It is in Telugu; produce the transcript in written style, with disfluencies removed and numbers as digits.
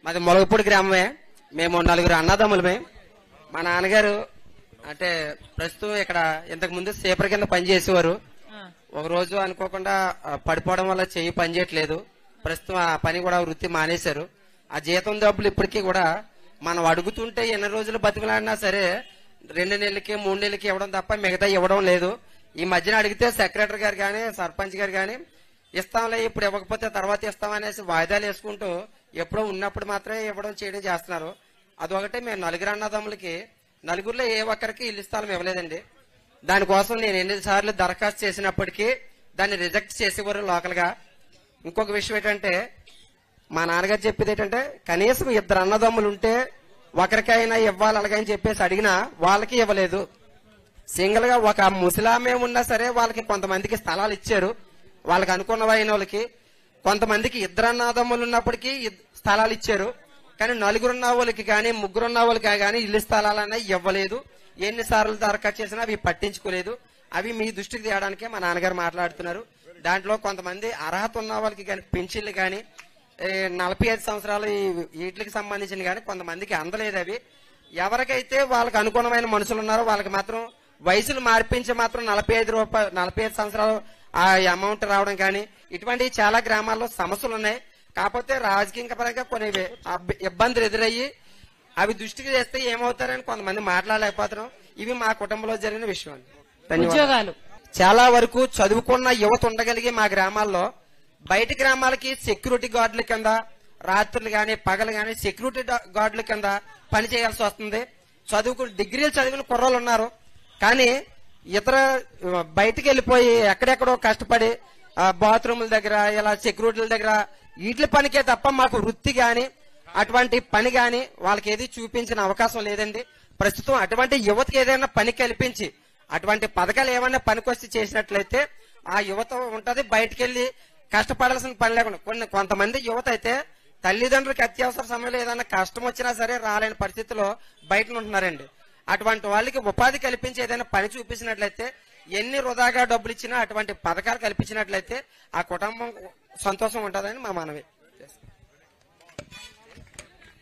మాది మొలగపూడి గ్రామమే. మేము నలుగురు అన్నదమ్ములమే. మా నాన్నగారు అంటే ప్రస్తుతం ఇక్కడ ఇంతకు ముందు సేపర్ కింద పనిచేసేవారు. ఒక రోజు అనుకోకుండా పడిపోవడం వల్ల చెయ్యి పనిచేయట్లేదు. ప్రస్తుతం ఆ పని కూడా వృత్తి మానేశారు. ఆ జీతం డబ్బులు ఇప్పటికీ కూడా మనం అడుగుతుంటే ఎన్ని రోజులు బతికలాడినా సరే 2 నెలలకి 3 నెలలకి ఇవ్వడం తప్ప మిగతా ఇవ్వడం లేదు. ఈ మధ్యన అడిగితే సెక్రటరీ గారు కానీ సర్పంచ్ గారు కానీ ఇస్తాంలే ఇప్పుడు ఇవ్వకపోతే తర్వాత ఇస్తామనేసి వాయిదాలు వేసుకుంటూ ఎప్పుడో ఉన్నప్పుడు మాత్రమే ఇవ్వడం చేయడం చేస్తున్నారు. అదొకటే మేము నలుగురు అన్నదమ్ములకి నలుగురిలో ఏ ఒక్కరికి ఇల్లు స్థలం ఇవ్వలేదండి. దానికోసం నేను ఎన్నిసార్లు దరఖాస్తు చేసినప్పటికీ దాన్ని రిజెక్ట్ చేసేవారు లోకల్ గా. ఇంకొక విషయం ఏంటంటే మా నాన్నగారు చెప్పేది ఏంటంటే కనీసం 2 అన్నదమ్ములు ఉంటే ఒకరికైనా ఇవ్వాలి అలాగని చెప్పేసి అడిగినా వాళ్ళకి ఇవ్వలేదు. సింగిల్ గా ఒక ముసలామే ఉన్నా సరే వాళ్ళకి కొంతమందికి స్థలాలు ఇచ్చారు. వాళ్ళకి అనుకున్నవైన వాళ్ళకి కొంతమందికి 2 అన్నదమ్ములు ఉన్నప్పటికీ స్థలాలు ఇచ్చారు. కానీ 4 ఉన్న వాళ్ళకి కానీ 3 ఉన్న వాళ్ళకి కానీ ఇల్లు స్థలాలన్నా ఇవ్వలేదు. ఎన్నిసార్లు దరఖాస్తు చేసినా అవి పట్టించుకోలేదు. అవి మీ దృష్టికి తేయడానికే మా నాన్నగారు మాట్లాడుతున్నారు. దాంట్లో కొంతమంది అర్హత ఉన్న వాళ్ళకి కానీ పెన్షన్లు కానీ 45 సంవత్సరాలు వీటికి సంబంధించిన కానీ కొంతమందికి అందలేదు. అవి ఎవరికైతే వాళ్ళకి అనుగుణమైన మనుషులు ఉన్నారో వాళ్ళకి మాత్రం వయసులు మార్పించి మాత్రం 45 సంవత్సరాలు ఆ అమౌంట్ రావడం కానీ ఇటువంటి చాలా గ్రామాల్లో సమస్యలు ఉన్నాయి. కాకపోతే రాజకీయ పరంగా కొన్ని ఇబ్బందులు ఎదురయ్యి అవి దృష్టికి చేస్తే ఏమవుతారని కొంతమంది మాట్లాడలేకపోతున్నాం. ఇవి మా కుటుంబంలో జరిగిన విషయం. ధన్యవాదాలు. చాలా వరకు చదువుకున్న యువత ఉండగలిగే మా గ్రామాల్లో బయట గ్రామాలకి సెక్యూరిటీ గార్డుల కింద రాత్రులు గాని పగలు గాని సెక్యూరిటీ గార్డుల కింద పని చేయాల్సి వస్తుంది. డిగ్రీలు చదివిన కుర్రోళ్ళు ఉన్నారు. కానీ ఇతర బయటికి వెళ్ళిపోయి ఎక్కడెక్కడో కష్టపడి బాత్రూముల దగ్గర ఇలా సెక్యూరిటీల దగ్గర వీటి పనికే తప్ప మాకు వృత్తి గాని అటువంటి పని గాని వాళ్ళకి ఏది చూపించిన అవకాశం లేదండి. ప్రస్తుతం అటువంటి యువతకి ఏదైనా పని కల్పించి అటువంటి పథకాలు ఏమైనా పనికొచ్చి చేసినట్లయితే ఆ యువత ఉంటది. బయటకు వెళ్లి కష్టపడాల్సిన పని లేకుండా కొంతమంది యువత అయితే తల్లిదండ్రులకి అత్యవసర సమయంలో ఏదైనా కష్టం వచ్చినా సరే రాలేని పరిస్థితిలో బయట ఉంటున్నారండి. అటువంటి వాళ్ళకి ఉపాధి కల్పించి ఏదైనా పని చూపించినట్లయితే ఎన్ని వృధాగా డబ్బులు ఇచ్చినా అటువంటి పథకాలు కల్పించినట్లయితే ఆ కుటుంబం సంతోషం ఉంటుందని మా మనవి.